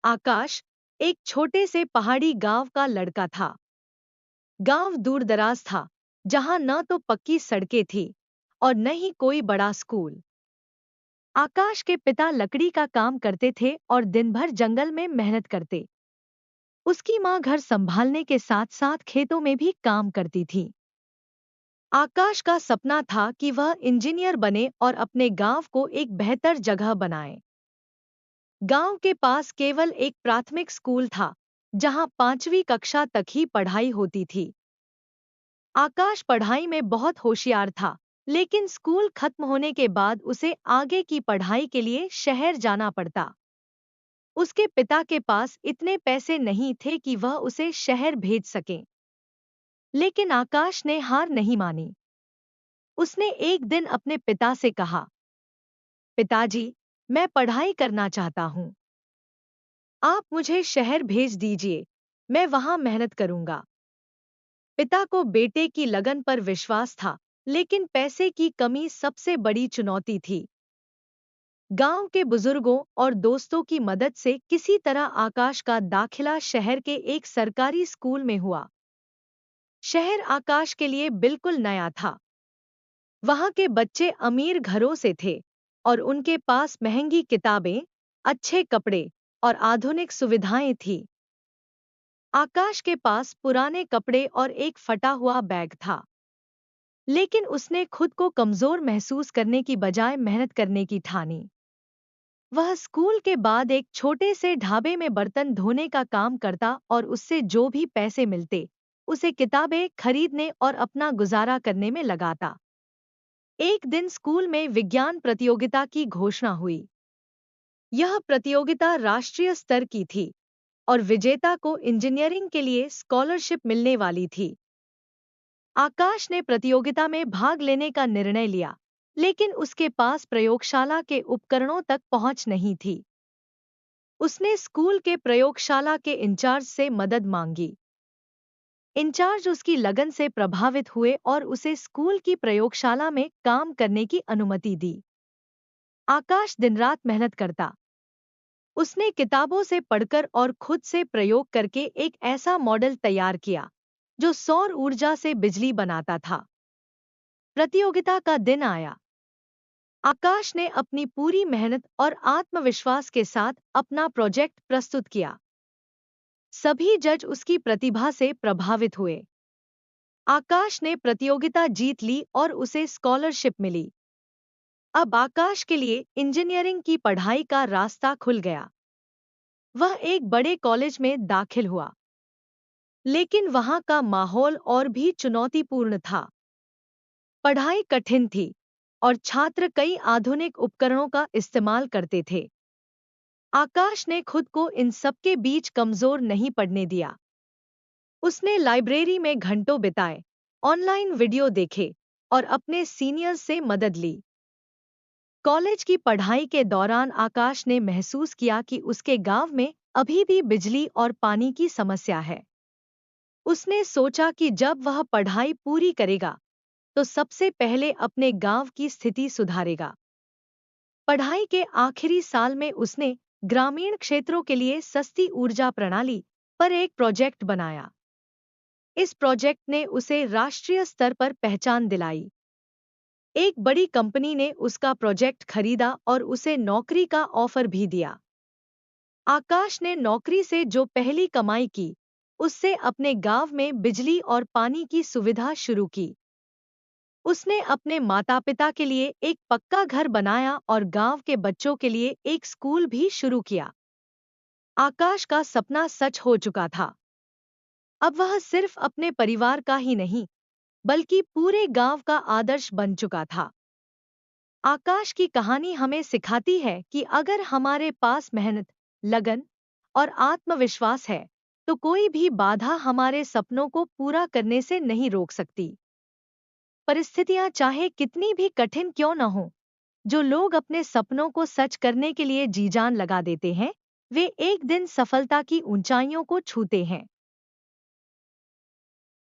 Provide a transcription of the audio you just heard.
आकाश एक छोटे से पहाड़ी गांव का लड़का था। गांव दूर दराज था, जहां न तो पक्की सड़कें थी और न ही कोई बड़ा स्कूल। आकाश के पिता लकड़ी का काम करते थे और दिन भर जंगल में मेहनत करते। उसकी मां घर संभालने के साथ साथ खेतों में भी काम करती थी। आकाश का सपना था कि वह इंजीनियर बने और अपने गांव को एक बेहतर जगह बनाए। गांव के पास केवल एक प्राथमिक स्कूल था, जहां 5वीं कक्षा तक ही पढ़ाई होती थी। आकाश पढ़ाई में बहुत होशियार था, लेकिन स्कूल खत्म होने के बाद उसे आगे की पढ़ाई के लिए शहर जाना पड़ता। उसके पिता के पास इतने पैसे नहीं थे कि वह उसे शहर भेज सकें। लेकिन आकाश ने हार नहीं मानी। उसने एक दिन अपने पिता से कहा, पिताजी, मैं पढ़ाई करना चाहता हूँ। आप मुझे शहर भेज दीजिए, मैं वहां मेहनत करूंगा। पिता को बेटे की लगन पर विश्वास था, लेकिन पैसे की कमी सबसे बड़ी चुनौती थी। गांव के बुजुर्गों और दोस्तों की मदद से किसी तरह आकाश का दाखिला शहर के एक सरकारी स्कूल में हुआ। शहर आकाश के लिए बिल्कुल नया था। वहां के बच्चे अमीर घरों से थे और उनके पास महंगी किताबें, अच्छे कपड़े और आधुनिक सुविधाएं थीं। आकाश के पास पुराने कपड़े और एक फटा हुआ बैग था, लेकिन उसने खुद को कमजोर महसूस करने की बजाय मेहनत करने की ठानी। वह स्कूल के बाद एक छोटे से ढाबे में बर्तन धोने का काम करता और उससे जो भी पैसे मिलते, उसे किताबें खरीदने और अपना गुजारा करने में लगाता। एक दिन स्कूल में विज्ञान प्रतियोगिता की घोषणा हुई। यह प्रतियोगिता राष्ट्रीय स्तर की थी और विजेता को इंजीनियरिंग के लिए स्कॉलरशिप मिलने वाली थी। आकाश ने प्रतियोगिता में भाग लेने का निर्णय लिया, लेकिन उसके पास प्रयोगशाला के उपकरणों तक पहुंच नहीं थी। उसने स्कूल के प्रयोगशाला के इंचार्ज से मदद मांगी। इंचार्ज उसकी लगन से प्रभावित हुए और उसे स्कूल की प्रयोगशाला में काम करने की अनुमति दी। आकाश दिन-रात मेहनत करता। उसने किताबों से पढ़कर और खुद से प्रयोग करके एक ऐसा मॉडल तैयार किया, जो सौर ऊर्जा से बिजली बनाता था। प्रतियोगिता का दिन आया। आकाश ने अपनी पूरी मेहनत और आत्मविश्वास के साथ अपना प्रोजेक्ट प्रस्तुत किया। सभी जज उसकी प्रतिभा से प्रभावित हुए। आकाश ने प्रतियोगिता जीत ली और उसे स्कॉलरशिप मिली। अब आकाश के लिए इंजीनियरिंग की पढ़ाई का रास्ता खुल गया। वह एक बड़े कॉलेज में दाखिल हुआ, लेकिन वहां का माहौल और भी चुनौतीपूर्ण था। पढ़ाई कठिन थी और छात्र कई आधुनिक उपकरणों का इस्तेमाल करते थे। आकाश ने खुद को इन सबके बीच कमजोर नहीं पड़ने दिया। उसने लाइब्रेरी में घंटों बिताए, ऑनलाइन वीडियो देखे और अपने सीनियर्स से मदद ली। कॉलेज की पढ़ाई के दौरान आकाश ने महसूस किया कि उसके गांव में अभी भी बिजली और पानी की समस्या है। उसने सोचा कि जब वह पढ़ाई पूरी करेगा, तो सबसे पहले अपने गांव की स्थिति सुधारेगा। पढ़ाई के आखिरी साल में उसने ग्रामीण क्षेत्रों के लिए सस्ती ऊर्जा प्रणाली पर एक प्रोजेक्ट बनाया। इस प्रोजेक्ट ने उसे राष्ट्रीय स्तर पर पहचान दिलाई। एक बड़ी कंपनी ने उसका प्रोजेक्ट खरीदा और उसे नौकरी का ऑफर भी दिया। आकाश ने नौकरी से जो पहली कमाई की, उससे अपने गांव में बिजली और पानी की सुविधा शुरू की। उसने अपने माता-पिता के लिए एक पक्का घर बनाया और गांव के बच्चों के लिए एक स्कूल भी शुरू किया। आकाश का सपना सच हो चुका था। अब वह सिर्फ अपने परिवार का ही नहीं, बल्कि पूरे गांव का आदर्श बन चुका था। आकाश की कहानी हमें सिखाती है कि अगर हमारे पास मेहनत, लगन और आत्मविश्वास है, तो कोई भी बाधा हमारे सपनों को पूरा करने से नहीं रोक सकती। परिस्थितियां चाहे कितनी भी कठिन क्यों न हो, जो लोग अपने सपनों को सच करने के लिए जी जान लगा देते हैं, वे एक दिन सफलता की ऊंचाइयों को छूते हैं।